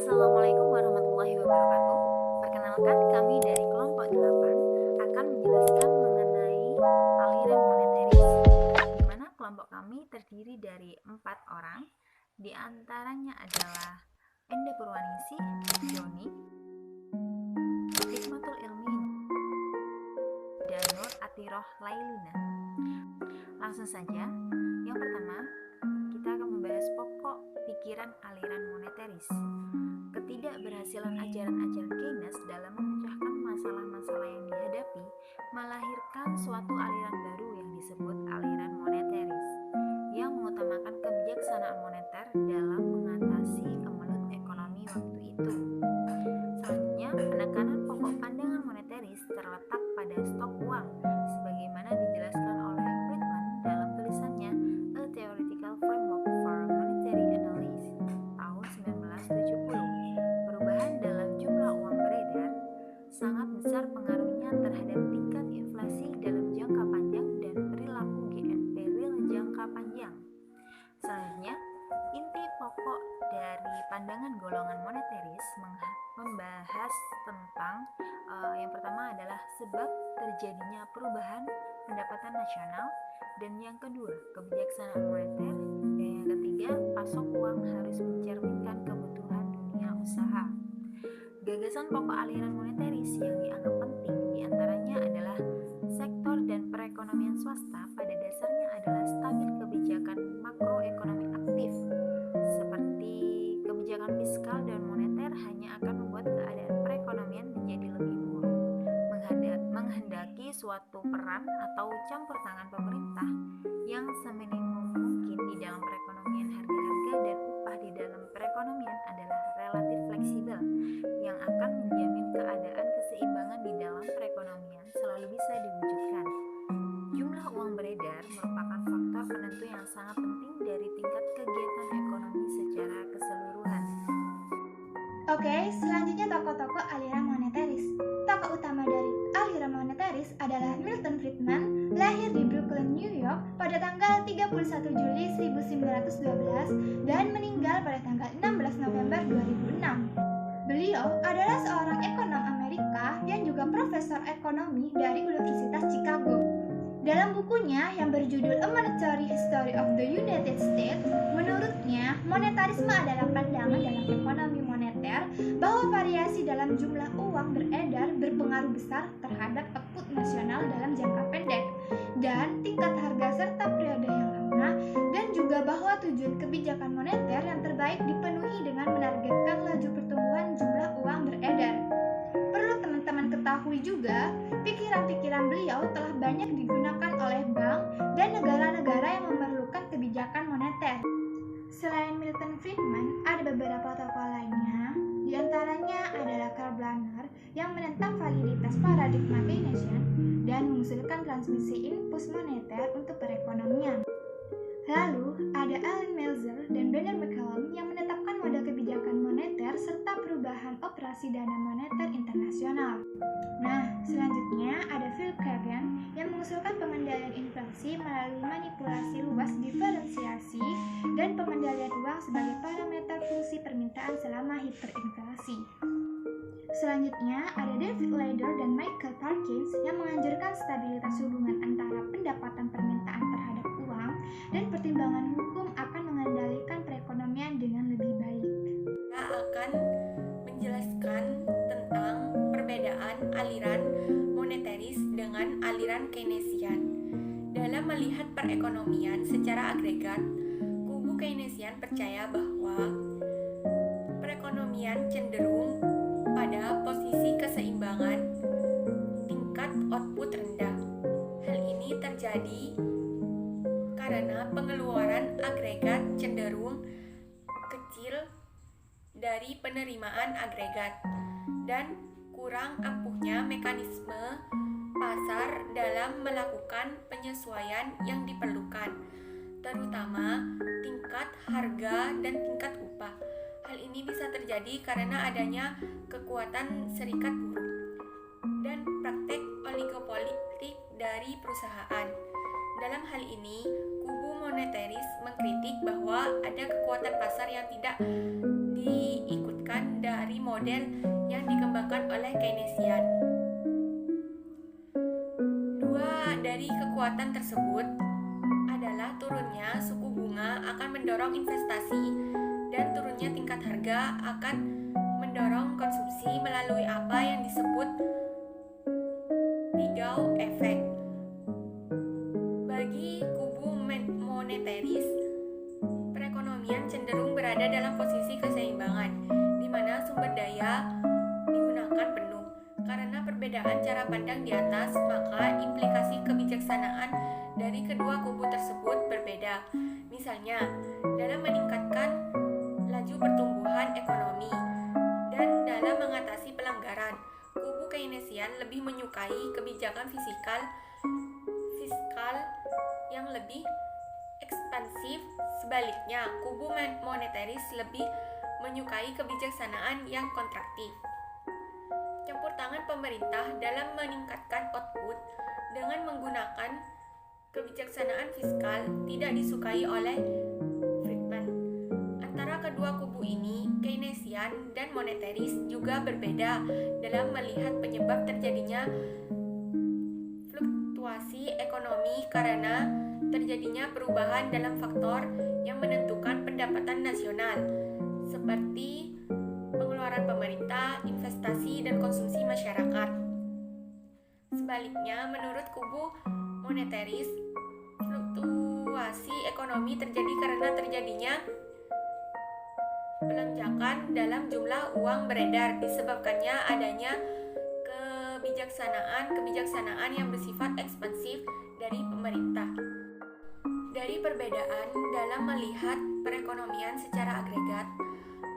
Assalamualaikum warahmatullahi wabarakatuh. Perkenalkan, kami dari kelompok 8 akan menjelaskan mengenai aliran moneteris, di mana kelompok kami terdiri dari 4 orang. Di antaranya adalah Enda Purwaningsih, Joni, Hikmatul Ilmi, dan Nur Atiroh Lailina. Langsung saja, yang pertama, kita akan membahas pokok pikiran aliran moneteris. Ketidakberhasilan ajaran-ajaran Keynes dalam memecahkan masalah-masalah yang dihadapi melahirkan suatu aliran baru yang disebut aliran moneteris, yang mengutamakan kebijaksanaan moneter dalam mengatasi kemelut ekonomi waktu itu. Selanjutnya, penekanan pokok pandangan moneteris terletak pada stok uang, sebagaimana dijelaskan oleh Friedman dalam tulisannya A Theoretical Framework for Monetary Analysis tahun 1970. Perubahan dalam jumlah uang beredar sangat besar pengaruhnya terhadap tingkat inflasi dalam jangka panjang dan perilaku GNP real jangka panjang. Selanjutnya, inti pokok dari pandangan golongan moneteris membahas tentang yang pertama adalah sebab terjadinya perubahan pendapatan nasional, dan yang kedua kebijaksanaan moneter, dan yang ketiga pasok uang harus mencerminkan kebutuhan dunia usaha. Gagasan pokok aliran moneteris yang dianggap penting diantaranya adalah sektor dan perekonomian swasta pada dasarnya adalah stabil kebijakan makroekonomi aktif, seperti kebijakan fiskal dan moneter hanya akan membuat keadaan perekonomian menjadi lebih buruk, menghendaki suatu peran atau campur tangan pemerintah yang seminimum mungkin di dalam perekonomian. Harga-harga dan upah di dalam perekonomian adalah relatif fleksibel yang akan menjamin keadaan keseimbangan di dalam perekonomian selalu bisa diwujudkan. Jumlah uang beredar merupakan faktor penentu yang sangat penting dari tingkat kegiatan ekonomi secara keseluruhan. Oke, selanjutnya tokoh-tokoh aliran moneteris. Tokoh utama dari aliran moneteris adalah Milton Friedman, lahir di Brooklyn, New York pada tanggal 31 Juli 1912 dan meninggal pada tanggal 16 November 2006. Beliau adalah seorang ekonom Amerika yang juga profesor ekonomi dari Universitas Chicago. Dalam bukunya yang berjudul A Monetary History of the United States, menurutnya monetarisme adalah pandangan dalam ekonomi moneter bahwa variasi dalam jumlah uang beredar berpengaruh besar terhadap output nasional dalam jangka pendek dan tingkat harga serta periode yang lama, dan juga bahwa tujuan kebijakan moneter yang terbaik dipenuhi dengan menargetkan laju pertumbuhan jumlah uang beredar. Perlu teman-teman ketahui juga, pikiran-pikiran beliau telah banyak digunakan oleh bank dan negara-negara yang memerlukan kebijakan moneter. Selain Milton Friedman, ada beberapa tokoh lainnya. Di antaranya adalah Karl Blanner yang menentang validitas paradigma Keynesian dan mengusulkan transmisi impuls moneter untuk perekonomian. Lalu, ada Allen Meltzer dan Bernard McCallum yang menetapkan model kebijakan moneter serta perubahan operasi dana moneter internasional. Nah, selanjutnya ada Philip Kagan yang mengusulkan pengendalian inflasi melalui manipulasi luas diferensiasi dan pengendalian uang sebagai parameter fungsi permintaan selama hiperinflasi. Selanjutnya ada David Leader dan Michael Parkins yang menganjurkan stabilitas hubungan antara pendapatan permintaan terhadap uang dan pertimbangan hukum akan mengendalikan perekonomian dengan lebih baik. Kita akan menjelaskan tentang perbedaan aliran moneteris dengan aliran Keynesian. Dalam melihat perekonomian secara agregat, kubu Keynesian percaya bahwa perekonomian cenderung pada posisi keseimbangan tingkat output rendah. Hal ini terjadi karena pengeluaran agregat cenderung kecil dari penerimaan agregat dan kurang ampuhnya mekanisme pasar dalam melakukan penyesuaian yang diperlukan, terutama tingkat harga dan tingkat upah. Hal ini bisa terjadi karena adanya kekuatan serikat buruh dan praktek oligopolitik dari perusahaan. Dalam hal ini, kubu moneteris mengkritik bahwa ada kekuatan pasar yang tidak diikutkan dari model yang dikembangkan oleh Keynesian. Dua dari kekuatan tersebut adalah turunnya suku bunga akan mendorong investasi dan turunnya tingkat harga akan mendorong konsumsi melalui apa yang disebut Pigou Effect. Bagi kubu moneteris, perekonomian cenderung berada dalam posisi keseimbangan, di mana sumber daya digunakan penuh. Karena perbedaan cara pandang di atas, maka implikasi kebijaksanaan dari kedua kubu tersebut berbeda. Misalnya, dalam meningkatkan laju pertumbuhan ekonomi dan dalam mengatasi pelanggaran, kubu Keynesian lebih menyukai kebijakan fiskal yang lebih ekspansif. Sebaliknya, kubu moneteris lebih menyukai kebijaksanaan yang kontraktif. Campur tangan pemerintah dalam meningkatkan output dengan menggunakan kebijaksanaan fiskal tidak disukai oleh Friedman. Antara kedua kubu ini, Keynesian dan moneteris juga berbeda dalam melihat penyebab terjadinya fluktuasi ekonomi karena terjadinya perubahan dalam faktor yang menentukan pendapatan nasional, seperti pengeluaran pemerintah, investasi, dan konsumsi masyarakat. Sebaliknya, menurut kubu moneteris, fluktuasi ekonomi terjadi karena terjadinya pelonjakan dalam jumlah uang beredar disebabkannya adanya kebijaksanaan yang bersifat ekspansif dari pemerintah. Dari perbedaan dalam melihat perekonomian secara agregat,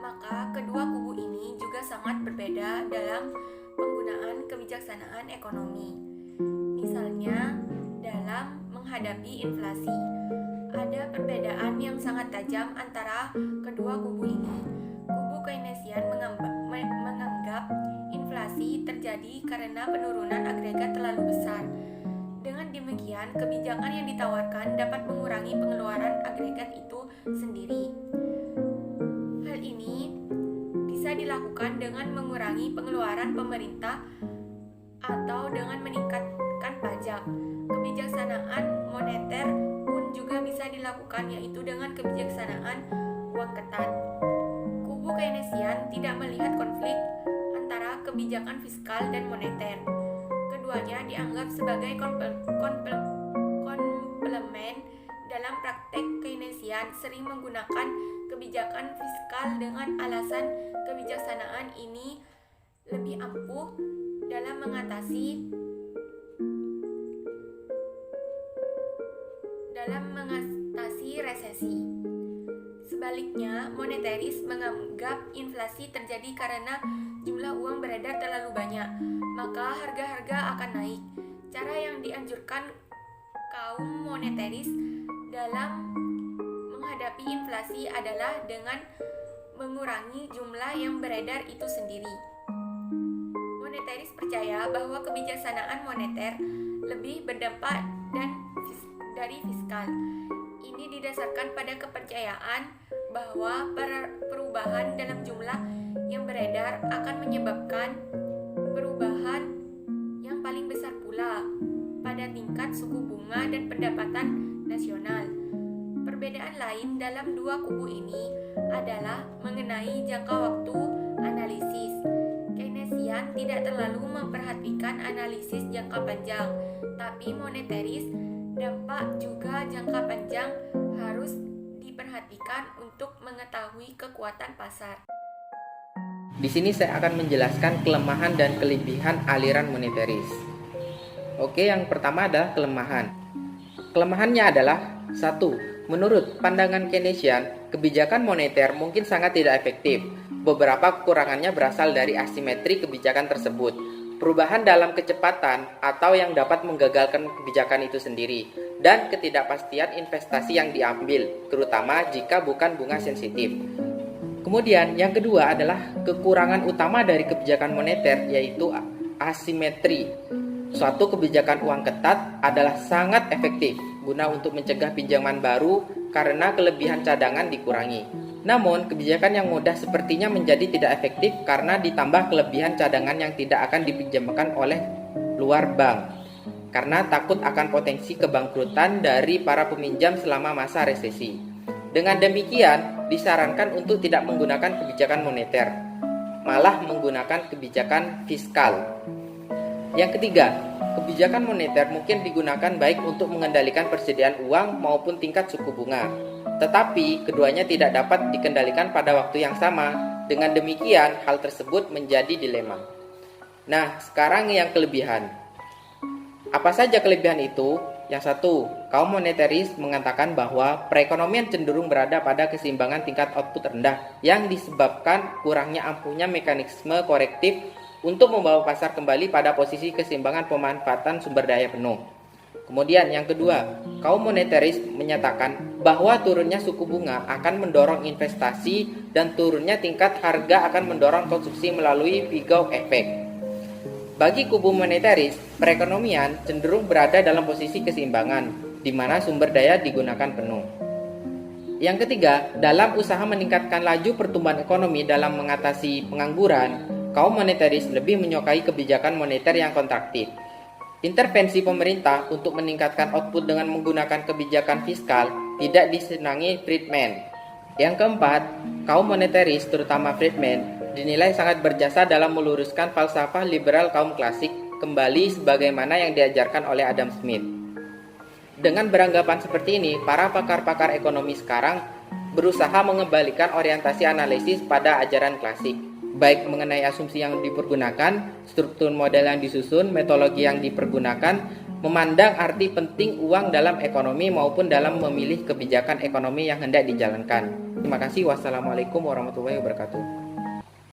maka kedua kubu ini juga sangat berbeda dalam penggunaan kebijaksanaan ekonomi. Misalnya, dalam menghadapi inflasi, ada perbedaan yang sangat tajam antara kedua kubu ini. Kubu Keynesian menganggap inflasi terjadi karena penurunan agregat terlalu besar. Dengan demikian, kebijakan yang ditawarkan dapat mengurangi pengeluaran agregat itu sendiri. Hal ini bisa dilakukan dengan mengurangi pengeluaran pemerintah atau dengan meningkatkan pajak. Kebijaksanaan moneter pun juga bisa dilakukan, yaitu dengan kebijaksanaan uang ketat. Kubu Keynesian tidak melihat konflik antara kebijakan fiskal dan moneter. Keduanya dianggap sebagai komplemen. Dalam praktek, Keynesian sering menggunakan kebijakan fiskal dengan alasan kebijaksanaan ini lebih ampuh dalam mengatasi resesi. Sebaliknya, moneteris menganggap inflasi terjadi karena jumlah uang beredar terlalu banyak, maka harga-harga akan naik. Cara yang dianjurkan kaum moneteris dalam menghadapi inflasi adalah dengan mengurangi jumlah yang beredar itu sendiri. Moneteris percaya bahwa kebijaksanaan moneter lebih berdampak dari fiskal. Ini didasarkan pada kepercayaan bahwa perubahan dalam jumlah yang beredar akan menyebabkan perubahan yang paling besar pula pada tingkat suku bunga dan pendapatan nasional. Perbedaan lain dalam dua kubu ini adalah mengenai jangka waktu analisis. Keynesian tidak terlalu memperhatikan analisis jangka panjang, tapi moneteris dampak juga jangka panjang harus diperhatikan untuk mengetahui kekuatan pasar. Di sini saya akan menjelaskan kelemahan dan kelebihan aliran moneteris. Oke, yang pertama adalah kelemahan. Kelemahannya adalah 1. Menurut pandangan Keynesian, kebijakan moneter mungkin sangat tidak efektif. Beberapa kekurangannya berasal dari asimetri kebijakan tersebut, perubahan dalam kecepatan atau yang dapat menggagalkan kebijakan itu sendiri, dan ketidakpastian investasi yang diambil, terutama jika bukan bunga sensitif. Kemudian yang kedua adalah kekurangan utama dari kebijakan moneter, yaitu asimetri. Suatu kebijakan uang ketat adalah sangat efektif guna untuk mencegah pinjaman baru karena kelebihan cadangan dikurangi. Namun, kebijakan yang mudah sepertinya menjadi tidak efektif karena ditambah kelebihan cadangan yang tidak akan dipinjamkan oleh luar bank, karena takut akan potensi kebangkrutan dari para peminjam selama masa resesi. Dengan demikian, disarankan untuk tidak menggunakan kebijakan moneter, malah menggunakan kebijakan fiskal. Yang ketiga, kebijakan moneter mungkin digunakan baik untuk mengendalikan persediaan uang maupun tingkat suku bunga. Tetapi keduanya tidak dapat dikendalikan pada waktu yang sama. Dengan demikian, hal tersebut menjadi dilema. Nah, sekarang yang kelebihan. Apa saja kelebihan itu? Yang satu, kaum moneteris mengatakan bahwa perekonomian cenderung berada pada keseimbangan tingkat output rendah yang disebabkan kurangnya ampuhnya mekanisme korektif untuk membawa pasar kembali pada posisi keseimbangan pemanfaatan sumber daya penuh. Kemudian yang kedua, kaum moneteris menyatakan bahwa turunnya suku bunga akan mendorong investasi dan turunnya tingkat harga akan mendorong konsumsi melalui Figeaus effect. Bagi kubu moneteris, perekonomian cenderung berada dalam posisi keseimbangan, di mana sumber daya digunakan penuh. Yang ketiga, dalam usaha meningkatkan laju pertumbuhan ekonomi dalam mengatasi pengangguran, kaum moneteris lebih menyukai kebijakan moneter yang kontraktif. Intervensi pemerintah untuk meningkatkan output dengan menggunakan kebijakan fiskal tidak disenangi Friedman. Yang keempat, kaum moneteris, terutama Friedman, dinilai sangat berjasa dalam meluruskan falsafah liberal kaum klasik kembali sebagaimana yang diajarkan oleh Adam Smith. Dengan beranggapan seperti ini, para pakar-pakar ekonomi sekarang berusaha mengembalikan orientasi analisis pada ajaran klasik, baik mengenai asumsi yang dipergunakan, struktur model yang disusun, metodologi yang dipergunakan, memandang arti penting uang dalam ekonomi maupun dalam memilih kebijakan ekonomi yang hendak dijalankan. Terima kasih. Wassalamualaikum warahmatullahi wabarakatuh.